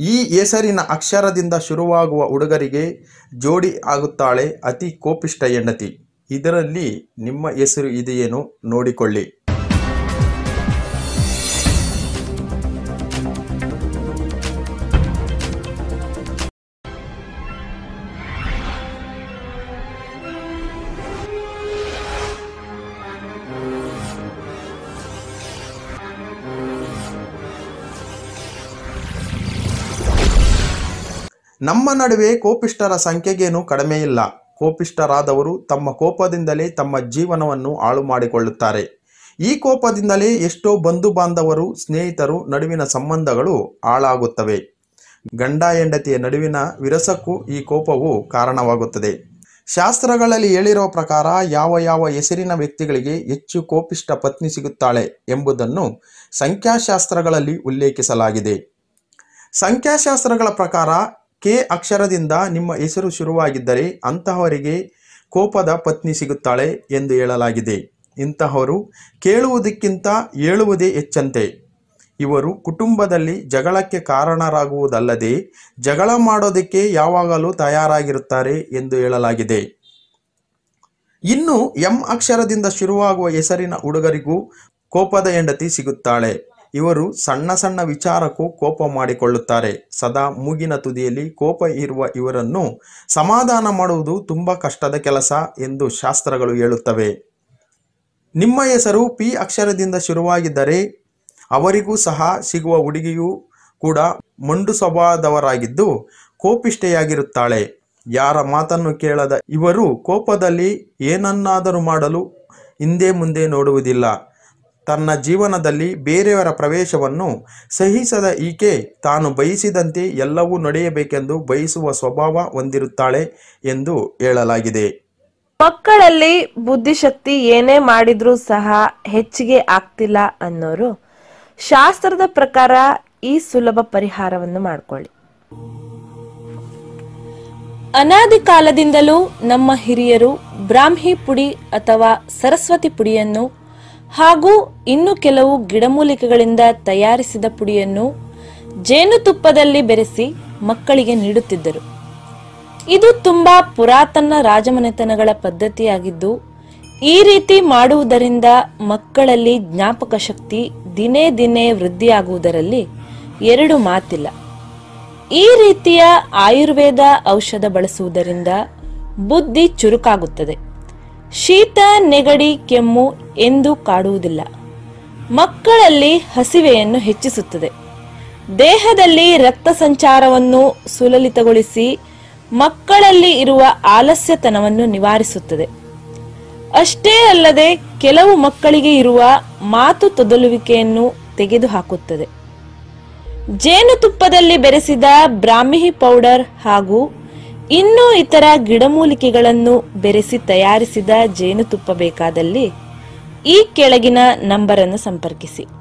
ಈ ಹೆಸರಿನ ಅಕ್ಷರದಿಂದ ಶುರುವಾಗುವ ಹುಡುಗರಿಗೆ ಜೋಡಿ ಆಗುತ್ತಾಳೆ ಅತಿ ಕೋಪಿಷ್ಟ ಹೆಂಡತಿ. ಇದರಲ್ಲಿ ನಿಮ್ಮ ಹೆಸರು ಇದೆಯೇನೋ ನೋಡಿಕೊಳ್ಳಿ. ನಮ್ಮ ನಡುವೆ ಕೋಪಿಷ್ಟರ ಸಂಖ್ಯೆಗೇನು ಕಡಿಮೆ ಇಲ್ಲ. ಕೋಪಿಷ್ಟರಾದವರು ತಮ್ಮ ಕೋಪದಿಂದಲೇ ತಮ್ಮ ಜೀವನವನ್ನು ಹಾಳು ಮಾಡಿಕೊಳ್ಳುತ್ತಾರೆ. ಈ ಕೋಪದಿಂದಲೇ ಎಷ್ಟೋ ಬಂಧು ಬಾಂಧವರು, ಸ್ನೇಹಿತರು ನಡುವಿನ ಸಂಬಂಧಗಳು ಹಾಳಾಗುತ್ತವೆ. ಗಂಡ ಹೆಂಡತಿಯ ನಡುವಿನ ವಿರಸಕ್ಕೂ ಈ ಕೋಪವು ಕಾರಣವಾಗುತ್ತದೆ. ಶಾಸ್ತ್ರಗಳಲ್ಲಿ ಹೇಳಿರುವ ಪ್ರಕಾರ ಯಾವ ಹೆಸರಿನ ವ್ಯಕ್ತಿಗಳಿಗೆ ಹೆಚ್ಚು ಕೋಪಿಷ್ಟ ಪತ್ನಿ ಸಿಗುತ್ತಾಳೆ ಎಂಬುದನ್ನು ಸಂಖ್ಯಾಶಾಸ್ತ್ರಗಳಲ್ಲಿ ಉಲ್ಲೇಖಿಸಲಾಗಿದೆ. ಸಂಖ್ಯಾಶಾಸ್ತ್ರಗಳ ಪ್ರಕಾರ ಕೆ ಅಕ್ಷರದಿಂದ ನಿಮ್ಮ ಹೆಸರು ಶುರುವಾಗಿದ್ದರೆ ಅಂತಹವರಿಗೆ ಕೋಪದ ಪತ್ನಿ ಸಿಗುತ್ತಾಳೆ ಎಂದು ಹೇಳಲಾಗಿದೆ. ಇಂತಹವರು ಕೇಳುವುದಕ್ಕಿಂತ ಹೇಳುವುದೇ ಹೆಚ್ಚಂತೆ. ಇವರು ಕುಟುಂಬದಲ್ಲಿ ಜಗಳಕ್ಕೆ ಕಾರಣರಾಗುವುದಲ್ಲದೆ ಜಗಳ ಮಾಡೋದಕ್ಕೆ ಯಾವಾಗಲೂ ತಯಾರಾಗಿರುತ್ತಾರೆ ಎಂದು ಹೇಳಲಾಗಿದೆ. ಇನ್ನು ಎಂ ಅಕ್ಷರದಿಂದ ಶುರುವಾಗುವ ಹೆಸರಿನ ಹುಡುಗರಿಗೂ ಕೋಪದ ಹೆಂಡತಿ ಸಿಗುತ್ತಾಳೆ. ಇವರು ಸಣ್ಣ ಸಣ್ಣ ವಿಚಾರಕ್ಕೂ ಕೋಪ ಮಾಡಿಕೊಳ್ಳುತ್ತಾರೆ. ಸದಾ ಮೂಗಿನ ತುದಿಯಲ್ಲಿ ಕೋಪ ಇರುವ ಇವರನ್ನು ಸಮಾಧಾನ ಮಾಡುವುದು ತುಂಬ ಕಷ್ಟದ ಕೆಲಸ ಎಂದು ಶಾಸ್ತ್ರಗಳು ಹೇಳುತ್ತವೆ. ನಿಮ್ಮ ಹೆಸರು ಪಿ ಅಕ್ಷರದಿಂದ ಶುರುವಾಗಿದ್ದರೆ ಅವರಿಗೂ ಸಹ ಸಿಗುವ ಹುಡುಗಿಯೂ ಕೂಡ ಮೊಂಡು ಸ್ವಭಾವದವರಾಗಿದ್ದು ಕೋಪಿಷ್ಠೆಯಾಗಿರುತ್ತಾಳೆ. ಯಾರ ಮಾತನ್ನು ಕೇಳದ ಇವರು ಕೋಪದಲ್ಲಿ ಏನನ್ನಾದರೂ ಮಾಡಲು ಹಿಂದೆ ಮುಂದೆ ನೋಡುವುದಿಲ್ಲ. ತನ್ನ ಜೀವನದಲ್ಲಿ ಬೇರೆಯವರ ಪ್ರವೇಶವನ್ನು ಸಹಿಸದ ಈಕೆ ತಾನು ಬಯಸಿದಂತೆ ಎಲ್ಲವೂ ನಡೆಯಬೇಕೆಂದು ಬಯಸುವ ಸ್ವಭಾವ ಹೊಂದಿರುತ್ತಾಳೆ ಎಂದು ಹೇಳಲಾಗಿದೆ. ಮಕ್ಕಳಲ್ಲಿ ಬುದ್ಧಿಶಕ್ತಿ ಏನೇ ಮಾಡಿದ್ರೂ ಸಹ ಹೆಚ್ಚಿಗೆ ಆಗ್ತಿಲ್ಲ ಅನ್ನೋರು ಶಾಸ್ತ್ರದ ಪ್ರಕಾರ ಈ ಸುಲಭ ಪರಿಹಾರವನ್ನು ಮಾಡಿಕೊಳ್ಳಿ. ಅನಾದಿ ಕಾಲದಿಂದಲೂ ನಮ್ಮ ಹಿರಿಯರು ಬ್ರಾಹ್ಮಿ ಪುಡಿ ಅಥವಾ ಸರಸ್ವತಿ ಪುಡಿಯನ್ನು ಹಾಗೂ ಇನ್ನು ಕೆಲವು ಗಿಡಮೂಲಿಕೆಗಳಿಂದ ತಯಾರಿಸಿದ ಪುಡಿಯನ್ನು ಜೇನುತುಪ್ಪದಲ್ಲಿ ಬೆರೆಸಿ ಮಕ್ಕಳಿಗೆ ನೀಡುತ್ತಿದ್ದರು. ಇದು ತುಂಬಾ ಪುರಾತನ ರಾಜಮನೆತನಗಳ ಪದ್ಧತಿಯಾಗಿದ್ದು ಈ ರೀತಿ ಮಾಡುವುದರಿಂದ ಮಕ್ಕಳಲ್ಲಿ ಜ್ಞಾಪಕ ಶಕ್ತಿ ದಿನೇ ದಿನೇ ವೃದ್ಧಿಯಾಗುವುದರಲ್ಲಿ ಎರಡು ಮಾತಿಲ್ಲ. ಈ ರೀತಿಯ ಆಯುರ್ವೇದ ಔಷಧ ಬಳಸುವುದರಿಂದ ಬುದ್ಧಿ ಚುರುಕಾಗುತ್ತದೆ. ಶೀತ, ನೆಗಡಿ, ಕೆಮ್ಮು ಎಂದು ಕಾಡುವುದಿಲ್ಲ. ಮಕ್ಕಳಲ್ಲಿ ಹಸಿವೆಯನ್ನು ಹೆಚ್ಚಿಸುತ್ತದೆ. ದೇಹದಲ್ಲಿ ರಕ್ತ ಸಂಚಾರವನ್ನು ಸುಲಲಿತಗೊಳಿಸಿ ಮಕ್ಕಳಲ್ಲಿ ಇರುವ ಆಲಸ್ಯತನವನ್ನು ನಿವಾರಿಸುತ್ತದೆ. ಅಷ್ಟೇ ಅಲ್ಲದೆ ಕೆಲವು ಮಕ್ಕಳಿಗೆ ಇರುವ ಮಾತು ತೊದಲುವಿಕೆಯನ್ನು ತೆಗೆದುಹಾಕುತ್ತದೆ. ಜೇನುತುಪ್ಪದಲ್ಲಿ ಬೆರೆಸಿದ ಬ್ರಾಹ್ಮಿ ಪೌಡರ್ ಹಾಗೂ ಇನ್ನೂ ಇತರ ಗಿಡಮೂಲಿಕೆಗಳನ್ನು ಬೆರೆಸಿ ತಯಾರಿಸಿದ ಜೇನುತುಪ್ಪ ಬೇಕಾದಲ್ಲಿ ಈ ಕೆಳಗಿನ ನಂಬರನ್ನು ಸಂಪರ್ಕಿಸಿ.